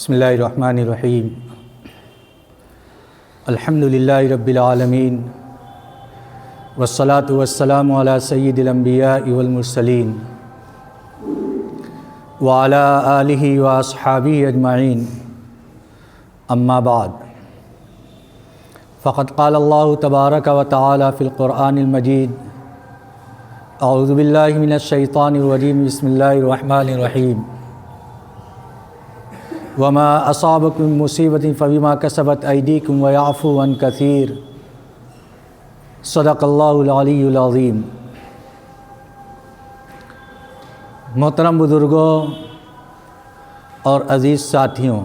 بسم اللہ الرحمن الرحیم الحمد للہ رب العالمین والصلاة والسلام علی سید الانبیاء والمرسلین وعلی آلہ واصحابہ اجمعین اما بعد فقد قال اللہ تبارک و تعالی فی القرآن المجید اعوذ باللہ من الشیطان الرجیم بسم اللہ الرحمن الرحیم وما اصابکم من مصیبت فبما کسبت ایدیکم ویعفو عن کثیر صدق اللہ العلی العظیم۔ محترم بزرگوں اور عزیز ساتھیوں،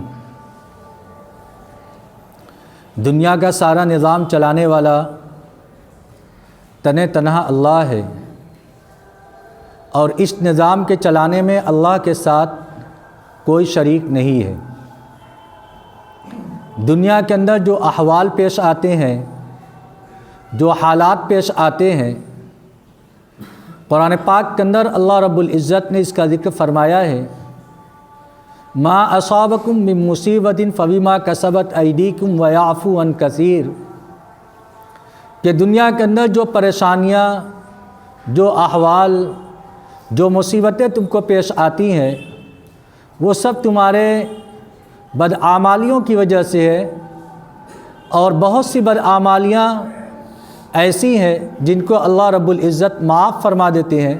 دنیا کا سارا نظام چلانے والا تنہا اللہ ہے، اور اس نظام کے چلانے میں اللہ کے ساتھ کوئی شریک نہیں ہے۔ دنیا کے اندر جو احوال پیش آتے ہیں، جو حالات پیش آتے ہیں، قرآن پاک کے اندر اللہ رب العزت نے اس کا ذکر فرمایا ہے، ما اصابکم من مصیبت فبما کسبت ایدیکم ویعفو عن کثیر، کہ دنیا کے اندر جو پریشانیاں، جو احوال، جو مصیبتیں تم کو پیش آتی ہیں، وہ سب تمہارے بدعمالیوں کی وجہ سے ہے، اور بہت سی بدعمالیاں ایسی ہیں جن کو اللہ رب العزت معاف فرما دیتے ہیں،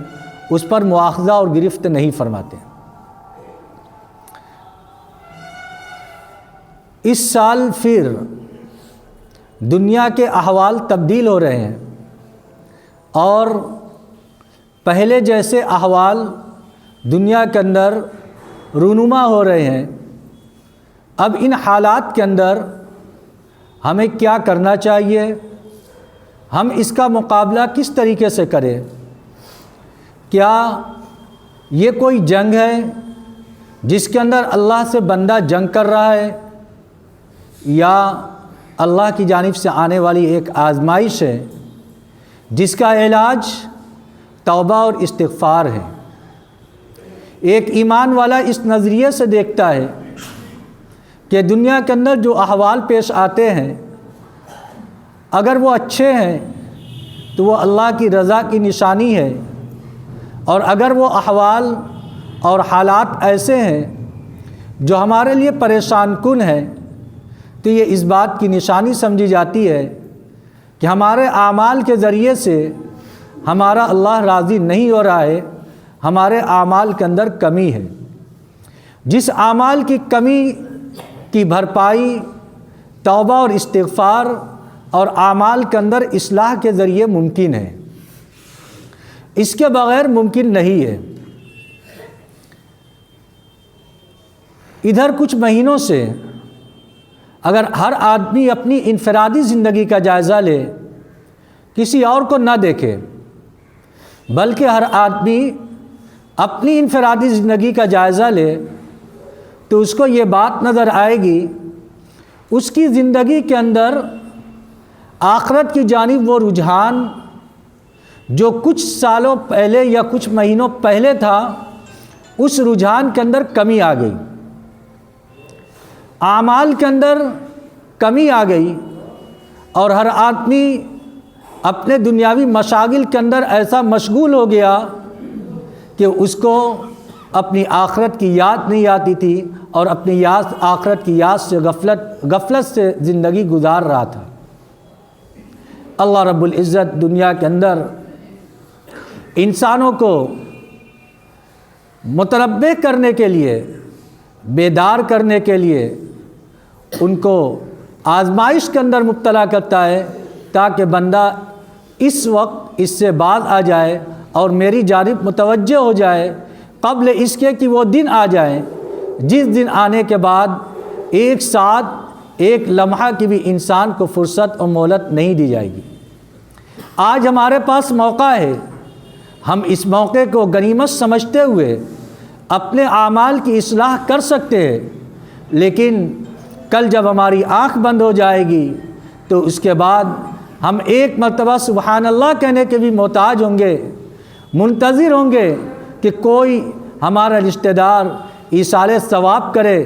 اس پر مواخذہ اور گرفت نہیں فرماتے۔ اس سال پھر دنیا کے احوال تبدیل ہو رہے ہیں، اور پہلے جیسے احوال دنیا کے اندر رونما ہو رہے ہیں۔ اب ان حالات کے اندر ہمیں کیا کرنا چاہیے، ہم اس کا مقابلہ کس طریقے سے کریں؟ کیا یہ کوئی جنگ ہے جس کے اندر اللہ سے بندہ جنگ کر رہا ہے، یا اللہ کی جانب سے آنے والی ایک آزمائش ہے جس کا علاج توبہ اور استغفار ہے؟ ایک ایمان والا اس نظریے سے دیکھتا ہے کہ دنیا کے اندر جو احوال پیش آتے ہیں، اگر وہ اچھے ہیں تو وہ اللہ کی رضا کی نشانی ہے، اور اگر وہ احوال اور حالات ایسے ہیں جو ہمارے لیے پریشان کن ہیں، تو یہ اس بات کی نشانی سمجھی جاتی ہے کہ ہمارے اعمال کے ذریعے سے ہمارا اللہ راضی نہیں ہو رہا ہے، ہمارے اعمال کے اندر کمی ہے۔ جس اعمال کی کمی کی بھرپائی توبہ اور استغفار اور اعمال کے اندر اصلاح کے ذریعے ممکن ہے، اس کے بغیر ممکن نہیں ہے۔ ادھر کچھ مہینوں سے اگر ہر آدمی اپنی انفرادی زندگی کا جائزہ لے، کسی اور کو نہ دیکھے، بلکہ ہر آدمی اپنی انفرادی زندگی کا جائزہ لے، تو اس کو یہ بات نظر آئے گی اس کی زندگی کے اندر آخرت کی جانب وہ رجحان جو کچھ سالوں پہلے یا کچھ مہینوں پہلے تھا، اس رجحان کے اندر کمی آ گئی، اعمال کے اندر کمی آ گئی، اور ہر آدمی اپنے دنیاوی مشاغل کے اندر ایسا مشغول ہو گیا کہ اس کو اپنی آخرت کی یاد نہیں آتی تھی، اور اپنی آخرت کی یاد سے غفلت سے زندگی گزار رہا تھا۔ اللہ رب العزت دنیا کے اندر انسانوں کو متنبہ کرنے کے لیے، بیدار کرنے کے لیے ان کو آزمائش کے اندر مبتلا کرتا ہے، تاکہ بندہ اس وقت اس سے باز آ جائے اور میری جانب متوجہ ہو جائے، قبل اس کے کہ وہ دن آ جائیں جس دن آنے کے بعد ایک ساتھ ایک لمحہ کی بھی انسان کو فرصت اور مہلت نہیں دی جائے گی۔ آج ہمارے پاس موقع ہے، ہم اس موقع کو غنیمت سمجھتے ہوئے اپنے اعمال کی اصلاح کر سکتے ہیں، لیکن کل جب ہماری آنکھ بند ہو جائے گی تو اس کے بعد ہم ایک مرتبہ سبحان اللہ کہنے کے بھی محتاج ہوں گے، منتظر ہوں گے کہ کوئی ہمارا رشتہ دار ایصال ثواب کرے،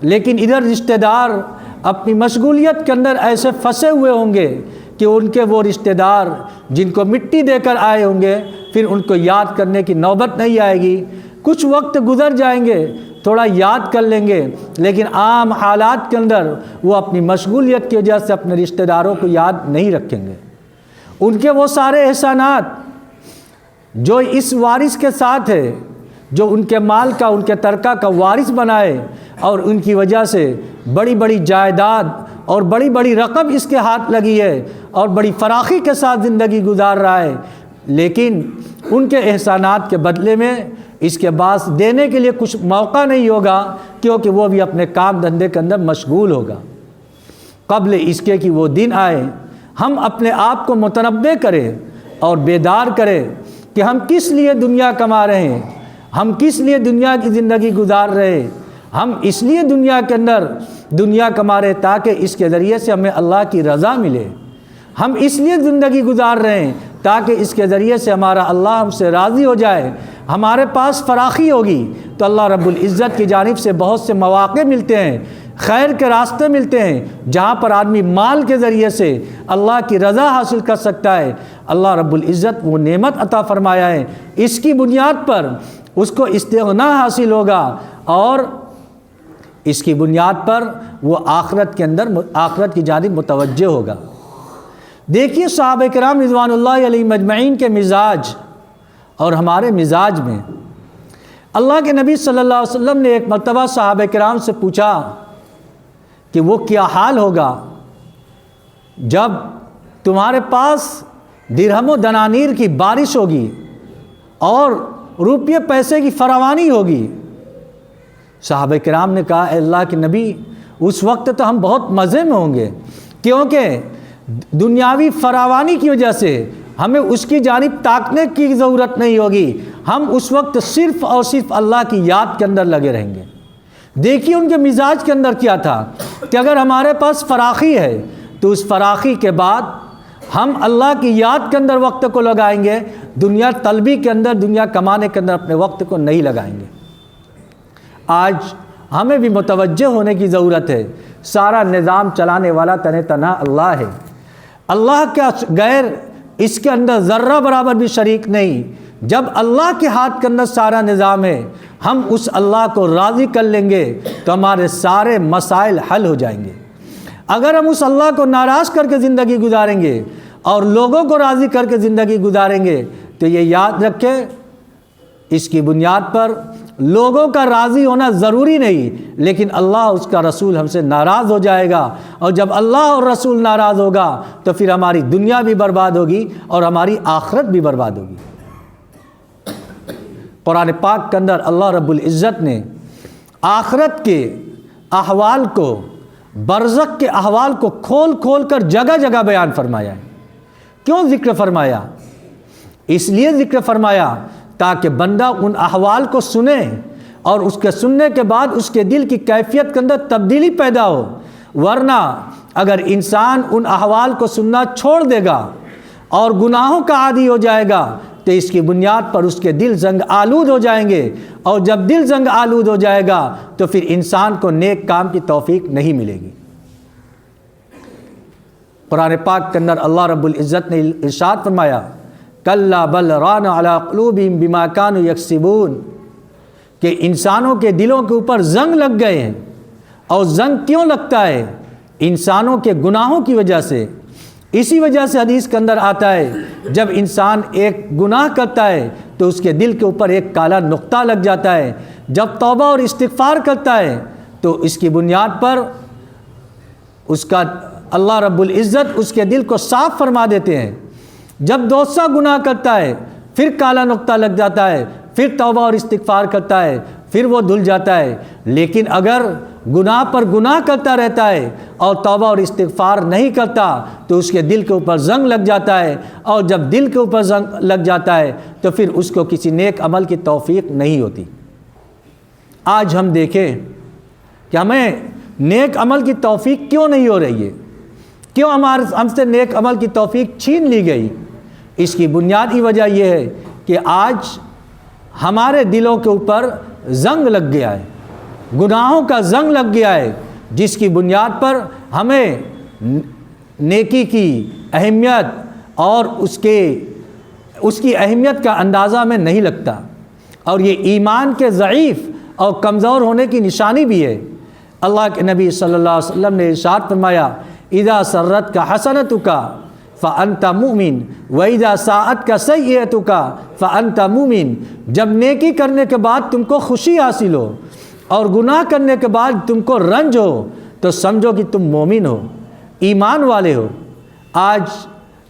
لیکن ادھر رشتہ دار اپنی مشغولیت کے اندر ایسے پھنسے ہوئے ہوں گے کہ ان کے وہ رشتہ دار جن کو مٹی دے کر آئے ہوں گے پھر ان کو یاد کرنے کی نوبت نہیں آئے گی. کچھ وقت گزر جائیں گے، تھوڑا یاد کر لیں گے، لیکن عام حالات کے اندر وہ اپنی مشغولیت کی وجہ سے اپنے رشتہ داروں کو یاد نہیں رکھیں گے. ان کے وہ سارے احسانات جو اس وارث کے ساتھ ہے، جو ان کے مال کا، ان کے ترکہ کا وارث بنائے اور ان کی وجہ سے بڑی بڑی جائیداد اور بڑی بڑی رقم اس کے ہاتھ لگی ہے اور بڑی فراخی کے ساتھ زندگی گزار رہا ہے، لیکن ان کے احسانات کے بدلے میں اس کے بعد دینے کے لیے کچھ موقع نہیں ہوگا، کیونکہ وہ بھی اپنے کام دھندے کے اندر مشغول ہوگا. قبل اس کے کہ وہ دن آئے ہم اپنے آپ کو متنبہ کریں اور بیدار کریں کہ ہم کس لیے دنیا کما رہے ہیں، ہم کس لیے دنیا کی زندگی گزار رہے ہیں. ہم اس لیے دنیا کے اندر دنیا کما رہے تاکہ اس کے ذریعے سے ہمیں اللہ کی رضا ملے. ہم اس لیے زندگی گزار رہے ہیں تاکہ اس کے ذریعے سے ہمارا اللہ ہم سے راضی ہو جائے. ہمارے پاس فراخی ہوگی تو اللہ رب العزت کی جانب سے بہت سے مواقع ملتے ہیں، خیر کے راستے ملتے ہیں، جہاں پر آدمی مال کے ذریعے سے اللہ کی رضا حاصل کر سکتا ہے. اللہ رب العزت وہ نعمت عطا فرمایا ہے، اس کی بنیاد پر اس کو استغنا حاصل ہوگا اور اس کی بنیاد پر وہ آخرت کے اندر آخرت کی جانب متوجہ ہوگا. دیکھیے صحابہ کرام رضوان اللہ علیہ مجمعین کے مزاج اور ہمارے مزاج میں. اللہ کے نبی صلی اللہ علیہ وسلم نے ایک مرتبہ صحابہ کرام سے پوچھا کہ وہ کیا حال ہوگا جب تمہارے پاس درہم و دنانیر کی بارش ہوگی اور روپیے پیسے کی فراوانی ہوگی. صحابہ کرام نے کہا اے اللہ کے نبی اس وقت تو ہم بہت مزے میں ہوں گے، کیونکہ دنیاوی فراوانی کی وجہ سے ہمیں اس کی جانب تاکنے کی ضرورت نہیں ہوگی، ہم اس وقت صرف اور صرف اللہ کی یاد کے اندر لگے رہیں گے. دیکھیے ان کے مزاج کے اندر کیا تھا کہ اگر ہمارے پاس فراخی ہے تو اس فراخی کے بعد ہم اللہ کی یاد کے اندر وقت کو لگائیں گے، دنیا طلبی کے اندر، دنیا کمانے کے اندر اپنے وقت کو نہیں لگائیں گے. آج ہمیں بھی متوجہ ہونے کی ضرورت ہے. سارا نظام چلانے والا تنہا اللہ ہے، اللہ کا غیر اس کے اندر ذرہ برابر بھی شریک نہیں. جب اللہ کے ہاتھ کے اندر سارا نظام ہے، ہم اس اللہ کو راضی کر لیں گے تو ہمارے سارے مسائل حل ہو جائیں گے. اگر ہم اس اللہ کو ناراض کر کے زندگی گزاریں گے اور لوگوں کو راضی کر کے زندگی گزاریں گے تو یہ یاد رکھیں اس کی بنیاد پر لوگوں کا راضی ہونا ضروری نہیں، لیکن اللہ اس کا رسول ہم سے ناراض ہو جائے گا، اور جب اللہ اور رسول ناراض ہوگا تو پھر ہماری دنیا بھی برباد ہوگی اور ہماری آخرت بھی برباد ہوگی. قرآن پاک کے اندر اللہ رب العزت نے آخرت کے احوال کو، برزخ کے احوال کو کھول کھول کر جگہ جگہ بیان فرمایا ہے. کیوں ذکر فرمایا؟ اس لیے ذکر فرمایا تاکہ بندہ ان احوال کو سنے اور اس کے سننے کے بعد اس کے دل کی کیفیت کے اندر تبدیلی پیدا ہو. ورنہ اگر انسان ان احوال کو سننا چھوڑ دے گا اور گناہوں کا عادی ہو جائے گا تو اس کی بنیاد پر اس کے دل زنگ آلود ہو جائیں گے، اور جب دل زنگ آلود ہو جائے گا تو پھر انسان کو نیک کام کی توفیق نہیں ملے گی. قرآن پاک کے اندر اللہ رب العزت نے ارشاد فرمایا کلا بل ران علی قلوبہم بما کانوا یکسبون، کہ انسانوں کے دلوں کے اوپر زنگ لگ گئے ہیں. اور زنگ کیوں لگتا ہے؟ انسانوں کے گناہوں کی وجہ سے. اسی وجہ سے حدیث کے اندر آتا ہے جب انسان ایک گناہ کرتا ہے تو اس کے دل کے اوپر ایک کالا نقطہ لگ جاتا ہے. جب توبہ اور استغفار کرتا ہے تو اس کی بنیاد پر اس کا اللہ رب العزت اس کے دل کو صاف فرما دیتے ہیں. جب دوسرا گناہ کرتا ہے پھر کالا نقطہ لگ جاتا ہے، پھر توبہ اور استغفار کرتا ہے، پھر وہ دھل جاتا ہے. لیکن اگر گناہ پر گناہ کرتا رہتا ہے اور توبہ اور استغفار نہیں کرتا تو اس کے دل کے اوپر زنگ لگ جاتا ہے، اور جب دل کے اوپر زنگ لگ جاتا ہے تو پھر اس کو کسی نیک عمل کی توفیق نہیں ہوتی. آج ہم دیکھیں کہ ہمیں نیک عمل کی توفیق کیوں نہیں ہو رہی ہے، کیوں ہم سے نیک عمل کی توفیق چھین لی گئی. اس کی بنیادی وجہ یہ ہے کہ آج ہمارے دلوں کے اوپر زنگ لگ گیا ہے. گناہوں کا زنگ لگ گیا ہے، جس کی بنیاد پر ہمیں نیکی کی اہمیت اور اس کی اہمیت کا اندازہ ہمیں نہیں لگتا، اور یہ ایمان کے ضعیف اور کمزور ہونے کی نشانی بھی ہے۔ اللہ کے نبی صلی اللہ علیہ وسلم نے ارشاد فرمایا، اذا سرتک حسنتک فانت مؤمن واذا ساءتک سیئتک فانت مؤمن۔ جب نیکی کرنے کے بعد تم کو خوشی حاصل ہو اور گناہ کرنے کے بعد تم کو رنج ہو تو سمجھو کہ تم مومن ہو، ایمان والے ہو۔ آج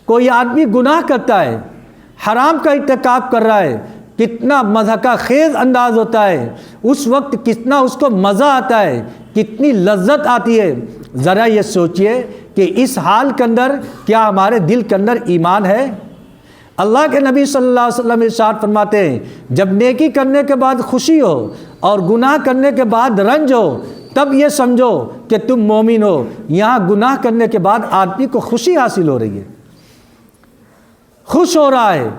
کوئی آدمی گناہ کرتا ہے، حرام کا ارتکاب کر رہا ہے، کتنا مضحکہ خیز انداز ہوتا ہے، اس وقت کتنا اس کو مزہ آتا ہے، کتنی لذت آتی ہے۔ ذرا یہ سوچئے کہ اس حال کے اندر کیا ہمارے دل کے اندر ایمان ہے؟ اللہ کے نبی صلی اللہ علیہ وسلم ارشاد فرماتے ہیں، جب نیکی کرنے کے بعد خوشی ہو اور گناہ کرنے کے بعد رنج ہو تب یہ سمجھو کہ تم مومن ہو۔ یہاں گناہ کرنے کے بعد آدمی کو خوشی حاصل ہو رہی ہے، خوش ہو رہا ہے،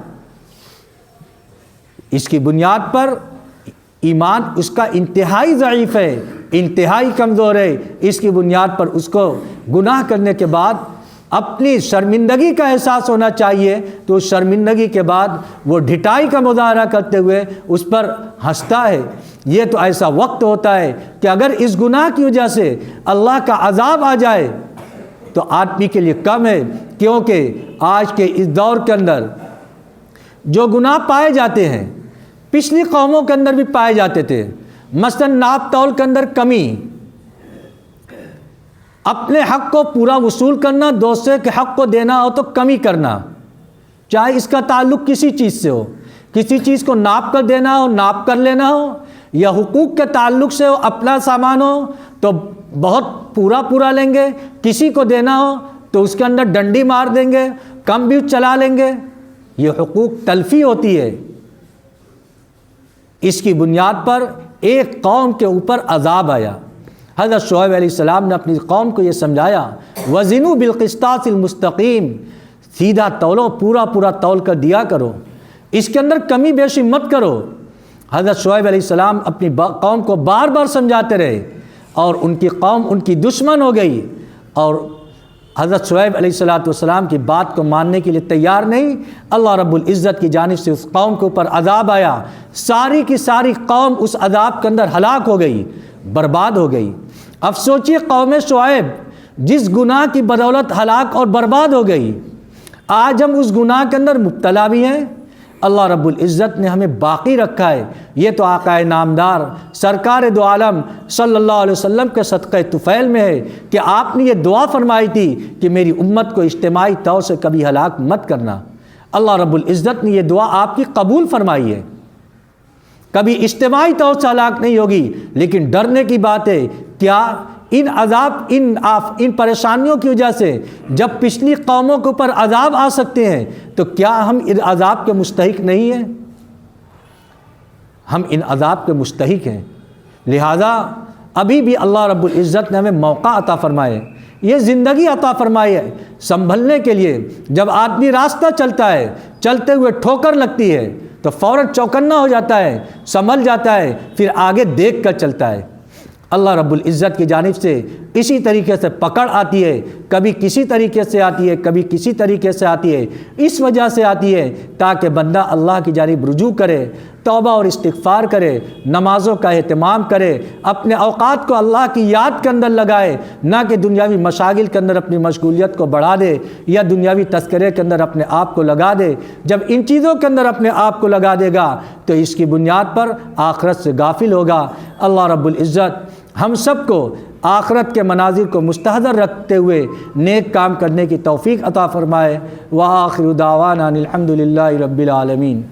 اس کی بنیاد پر ایمان اس کا انتہائی ضعیف ہے، انتہائی کمزور ہے۔ اس کی بنیاد پر اس کو گناہ کرنے کے بعد اپنی شرمندگی کا احساس ہونا چاہیے، تو اس شرمندگی کے بعد وہ ڈھٹائی کا مظاہرہ کرتے ہوئے اس پر ہنستا ہے۔ یہ تو ایسا وقت ہوتا ہے کہ اگر اس گناہ کی وجہ سے اللہ کا عذاب آ جائے تو آدمی کے لیے کم ہے، کیونکہ آج کے اس دور کے اندر جو گناہ پائے جاتے ہیں پچھلی قوموں کے اندر بھی پائے جاتے تھے۔ مثلا ناپ تول کے اندر کمی، اپنے حق کو پورا وصول کرنا، دوسرے کے حق کو دینا ہو تو کمی کرنا، چاہے اس کا تعلق کسی چیز سے ہو، کسی چیز کو ناپ کر دینا ہو، ناپ کر لینا ہو، یا حقوق کے تعلق سے ہو، اپنا سامان ہو تو بہت پورا لیں گے، کسی کو دینا ہو تو اس کے اندر ڈنڈی مار دیں گے، کم بھی چلا لیں گے۔ یہ حقوق تلفی ہوتی ہے۔ اس کی بنیاد پر ایک قوم کے اوپر عذاب آیا۔ حضرت شعیب علیہ السلام نے اپنی قوم کو یہ سمجھایا، وزنوا بالقسطاس المستقیم، سیدھا تولو، پورا تول کر دیا کرو، اس کے اندر کمی بیشی مت کرو۔ حضرت شعیب علیہ السلام اپنی قوم کو بار بار سمجھاتے رہے اور ان کی قوم ان کی دشمن ہو گئی، اور حضرت شعیب علیہ السلام کی بات کو ماننے کے لیے تیار نہیں۔ اللہ رب العزت کی جانب سے اس قوم کے اوپر عذاب آیا، ساری کی ساری قوم اس عذاب کے اندر ہلاک ہو گئی، برباد ہو گئی۔ اب سوچئے قوم شعیب جس گناہ کی بدولت ہلاک اور برباد ہو گئی، آج ہم اس گناہ کے اندر مبتلا بھی ہیں۔ اللہ رب العزت نے ہمیں باقی رکھا ہے۔ یہ تو آقائے نامدار سرکار دو عالم صلی اللہ علیہ وسلم کے صدقہ طفیل میں ہے کہ آپ نے یہ دعا فرمائی تھی کہ میری امت کو اجتماعی طور سے کبھی ہلاک مت کرنا۔ اللہ رب العزت نے یہ دعا آپ کی قبول فرمائی ہے، کبھی اجتماعی طور سے ہلاک نہیں ہوگی۔ لیکن ڈرنے کی بات ہے، کیا ان عذاب ان پریشانیوں کی وجہ سے جب پچھلی قوموں کے اوپر عذاب آ سکتے ہیں تو کیا ہم ان عذاب کے مستحق نہیں ہیں؟ ہم ان عذاب کے مستحق ہیں۔ لہذا ابھی بھی اللہ رب العزت نے ہمیں موقع عطا فرمائے، یہ زندگی عطا فرمائی ہے سنبھلنے کے لیے۔ جب آدمی راستہ چلتا ہے، چلتے ہوئے ٹھوکر لگتی ہے تو فوراً چوکنا ہو جاتا ہے، سنبھل جاتا ہے، پھر آگے دیکھ کر چلتا ہے۔ اللہ رب العزت کی جانب سے اسی طریقے سے پکڑ آتی ہے، کبھی کسی طریقے سے آتی ہے، کبھی کسی طریقے سے آتی ہے۔ اس وجہ سے آتی ہے تاکہ بندہ اللہ کی جانب رجوع کرے، توبہ اور استغفار کرے، نمازوں کا اہتمام کرے، اپنے اوقات کو اللہ کی یاد کے اندر لگائے، نہ کہ دنیاوی مشاغل کے اندر اپنی مشغولیت کو بڑھا دے یا دنیاوی تذکرے کے اندر اپنے آپ کو لگا دے۔ جب ان چیزوں کے اندر اپنے آپ کو لگا دے گا تو اس کی بنیاد پر آخرت سے غافل ہوگا۔ اللہ رب العزت ہم سب کو آخرت کے مناظر کو مستحضر رکھتے ہوئے نیک کام کرنے کی توفیق عطا فرمائے۔ وآخر دعوانا الحمد للہ رب العالمین۔